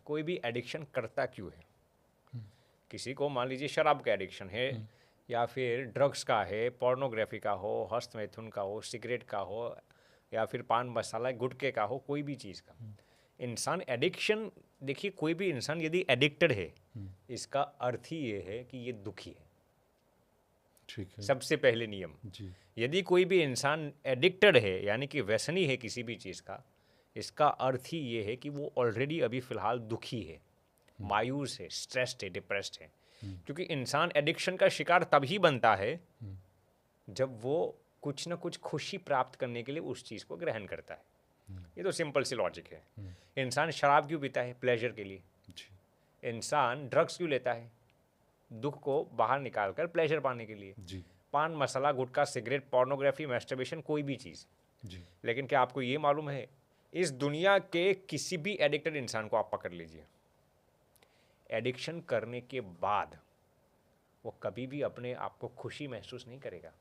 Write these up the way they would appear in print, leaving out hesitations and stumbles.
कोई भी एडिक्शन करता क्यों है। किसी को मान लीजिए शराब का एडिक्शन है, या फिर ड्रग्स का है, पोर्नोग्राफी का हो, हस्त मैथुन का हो, सिगरेट का हो, या फिर पान मसाला गुटखे का हो, कोई भी चीज़ का इंसान एडिक्शन। देखिए, कोई भी इंसान यदि एडिक्टेड है, इसका अर्थ ही ये है कि ये दुखी है। ठीक है सबसे पहले नियम, जी। यदि कोई भी इंसान एडिक्टेड है यानी कि व्यसनी है किसी भी चीज़ का, इसका अर्थ ही ये है कि वो ऑलरेडी अभी फ़िलहाल दुखी है, मायूस है, स्ट्रेस्ड है, डिप्रेस्ड है। क्योंकि इंसान एडिक्शन का शिकार तभी बनता है जब वो कुछ ना कुछ खुशी प्राप्त करने के लिए उस चीज़ को ग्रहण करता है। ये तो सिंपल सी लॉजिक है। इंसान शराब क्यों पीता है? प्लेजर के लिए। जी इंसान ड्रग्स क्यों लेता है? दुख को बाहर निकाल कर प्लेजर पाने के लिए। जी पान मसाला गुटखा सिगरेट पोर्नोग्राफी मैस्टरबेशन कोई भी चीज़। जी लेकिन क्या आपको ये मालूम है, इस दुनिया के किसी भी एडिक्टेड इंसान को आप पकड़ लीजिए, एडिक्शन करने के बाद वो कभी भी अपने आप को खुशी महसूस नहीं करेगा।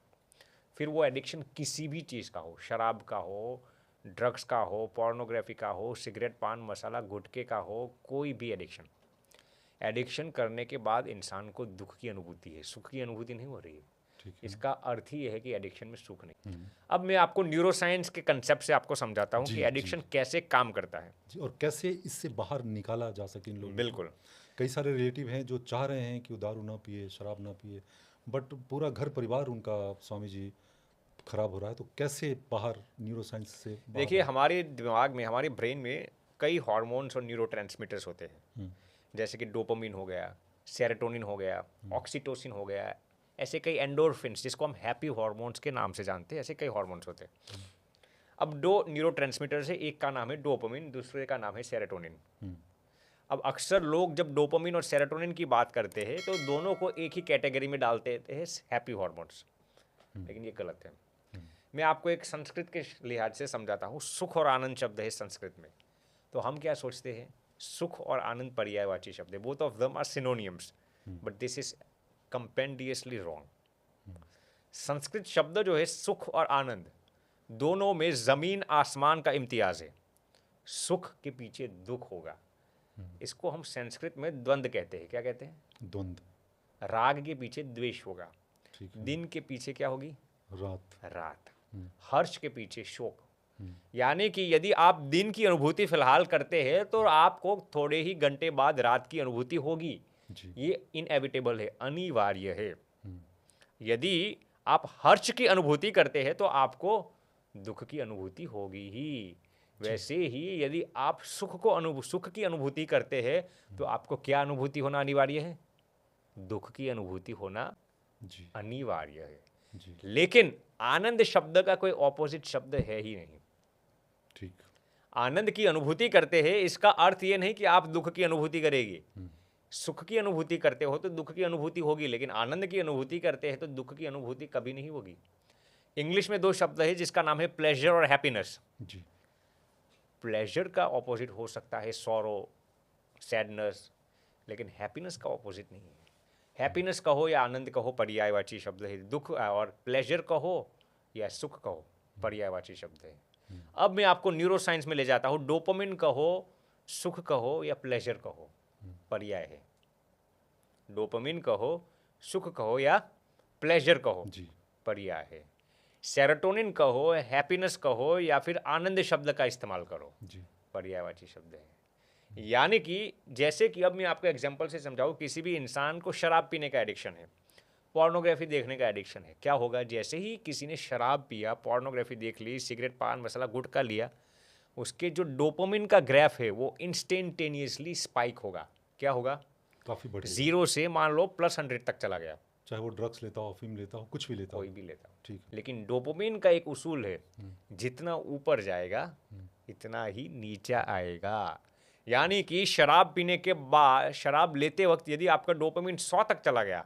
फिर वो एडिक्शन किसी भी चीज़ का हो, शराब का हो, ड्रग्स का हो, पोर्नोग्राफी का हो, सिगरेट पान मसाला गुटखे का हो, कोई भी एडिक्शन करने के बाद इंसान को दुख की अनुभूति है, सुख की अनुभूति नहीं हो रही है। ठीक है इसका अर्थ ही यह है कि एडिक्शन में सुख नहीं। अब मैं आपको न्यूरोसाइंस के कंसेप्ट से आपको समझाता हूँ जी, कि जी। एडिक्शन कैसे काम करता है। जी। और कैसे इससे बाहर निकाला जा सके इन लोगों को। बिल्कुल। कई सारे रिलेटिव हैं जो चाह रहे हैं कि वो दारू ना पिए, शराब ना पिए, बट पूरा घर परिवार उनका स्वामी जी खराब हो रहा है, तो कैसे बाहर न्यूरोसाइंस से बाहर देखिए, हमारे दिमाग में, हमारे ब्रेन में कई हार्मोन्स और न्यूरोट्रांसमीटर्स होते हैं, जैसे कि डोपामिन हो गया, सेरोटोनिन हो गया, ऑक्सीटोसिन हो गया, ऐसे कई एंडोर्फिन्स जिसको हम हैप्पी हार्मोन्स के नाम से जानते हैं, ऐसे कई हार्मोन्स होते हैं। अब दो न्यूरोट्रांसमीटर्स है, एक का नाम है डोपामिन, दूसरे का नाम है सेरोटोनिन। अब अक्सर लोग जब डोपामिन और सेरोटोनिन की बात करते हैं तो दोनों को एक ही कैटेगरी में डालते हैं, हैप्पी हार्मोन्स, लेकिन ये गलत है। मैं आपको एक संस्कृत के लिहाज से समझाता हूँ। सुख और आनंद शब्द है संस्कृत में, तो हम क्या सोचते हैं, सुख और आनंद पर्यायवाची शब्द है, both of them are synonyms, but this is compendiously wrong. Sanskrit शब्द जो है सुख और आनंद, दोनों में जमीन आसमान का इम्तियाज है। सुख के पीछे दुख होगा, इसको हम संस्कृत में द्वंद्व कहते हैं। क्या कहते हैं? द्वंद्व। राग के पीछे द्वेष होगा, ठीक है। दिन के पीछे क्या होगी? रात। हर्ष के पीछे शोक। यानी कि यदि आप दिन की अनुभूति फिलहाल करते हैं तो आपको थोड़े ही घंटे बाद रात की अनुभूति होगी। जी। ये इनएविटेबल है, अनिवार्य है। यदि आप हर्ष की अनुभूति करते हैं तो आपको दुख की अनुभूति होगी ही। वैसे ही यदि आप सुख की अनुभूति करते हैं तो आपको क्या अनुभूति होना अनिवार्य है? दुख की अनुभूति होना जी अनिवार्य है। जी लेकिन आनंद शब्द का कोई ऑपोजिट शब्द है ही नहीं। ठीक। आनंद की अनुभूति करते हैं, इसका अर्थ ये नहीं कि आप दुख की अनुभूति करेगी। सुख की अनुभूति करते हो तो दुख की अनुभूति होगी, लेकिन आनंद की अनुभूति करते हैं तो दुख की अनुभूति कभी नहीं होगी। इंग्लिश में दो शब्द है जिसका नाम है प्लेजर और हैप्पीनेस। जी प्लेजर का ऑपोजिट हो सकता है सॉरो, सैडनेस, लेकिन हैप्पीनेस का ऑपोजिट नहीं है। हैप्पीनेस कहो या आनंद कहो, पर्यायवाची शब्द है। दुख और प्लेजर कहो या सुख कहो, पर्यायवाची शब्द है। अब मैं आपको न्यूरोसाइंस में ले जाता हूँ। डोपामिन कहो, सुख कहो या प्लेजर कहो, पर्याय है। डोपामिन कहो, सुख कहो या प्लेजर कहो, जी पर्याय है। सेरोटोनिन कहो, हैप्पीनेस कहो या फिर आनंद शब्द का इस्तेमाल करो, जी पर्यायवाची शब्द है। यानी कि जैसे कि अब मैं आपको एग्जांपल से समझाऊं, किसी भी इंसान को शराब पीने का एडिक्शन है, पोर्नोग्राफी देखने का एडिक्शन है। क्या होगा? जैसे ही किसी ने शराब पिया, पोर्नोग्राफी देख ली, सिगरेट पान मसाला गुटखा लिया, उसके जो डोपामिन का ग्राफ है वो इंस्टेंटेनियसली स्पाइक होगा। क्या होगा? काफ़ी बढ़ेगा। 0 से मान लो +100 तक चला गया। चाहे वो ड्रग्स लेता हो, अफीम लेता हो, कुछ भी लेता हो। कोई भी लेता हो। ठीक। लेकिन डोपामिन का एक उसूल है, जितना ऊपर जाएगा इतना ही नीचे आएगा। यानी कि शराब पीने के बाद, शराब लेते वक्त यदि आपका डोपामिन 100 तक चला गया,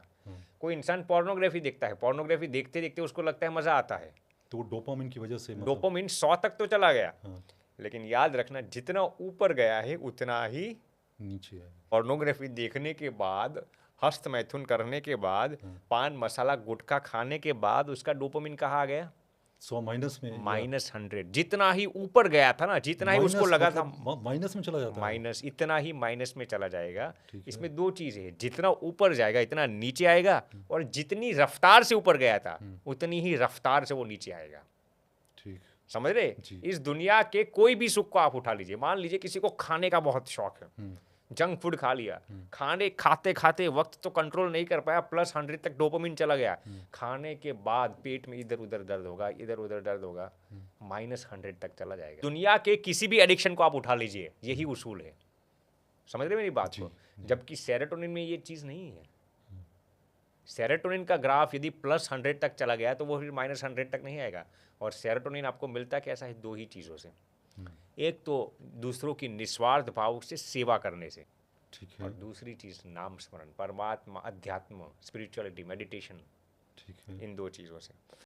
कोई इंसान पोर्नोग्राफी देखता है, पोर्नोग्राफी देखते देखते उसको लगता है मजा आता है, तो वो डोपामिन की वजह से डोपामिन 100 तक तो चला गया, हाँ, लेकिन याद रखना जितना ऊपर गया है उतना ही नीचे है। पोर्नोग्राफी देखने के बाद, हस्त मैथुन करने के बाद, पान मसाला गुटखा खाने के बाद उसका डोपामिन कहाँ आ गया? 100 माइनस में, या -100, जितना ही ऊपर गया था ना, जितना ही उसको माइनस लगा था मतलब माइनस में चला जाता है। माइनस, इतना ही माइनस में चला जाएगा। ठीक है। इसमें दो चीज़ है, जितना ऊपर जाएगा इतना नीचे आएगा, और जितनी रफ्तार से ऊपर गया था उतनी ही रफ्तार से वो नीचे आएगा। ठीक। समझ रहे? जी। इस दुनिया के कोई भी सुख को आप उठा लीजिए, मान लीजिए किसी को खाने का बहुत शौक है, जंक फूड खा लिया, खाने खाते खाते वक्त तो कंट्रोल नहीं कर पाया, +100 तक डोपामिन चला गया, खाने के बाद पेट में इधर उधर दर्द होगा, इधर उधर दर्द होगा, -100 तक चला जाएगा। दुनिया के किसी भी एडिक्शन को आप उठा लीजिए, यही उसूल है। समझ रहे मेरी बात को? जबकि सेरोटोनिन में ये चीज़ नहीं है। सेरोटोनिन का ग्राफ यदि +100 तक चला गया तो वो फिर -100 तक नहीं आएगा। और सेरोटोनिन आपको मिलता कैसा है? दो ही चीज़ों से, एक तो दूसरों की निस्वार्थ भाव से सेवा करने से, ठीक है। और दूसरी चीज़ नाम स्मरण, परमात्मा, अध्यात्म, स्पिरिचुअलिटी, मेडिटेशन, ठीक है। इन दो चीज़ों से।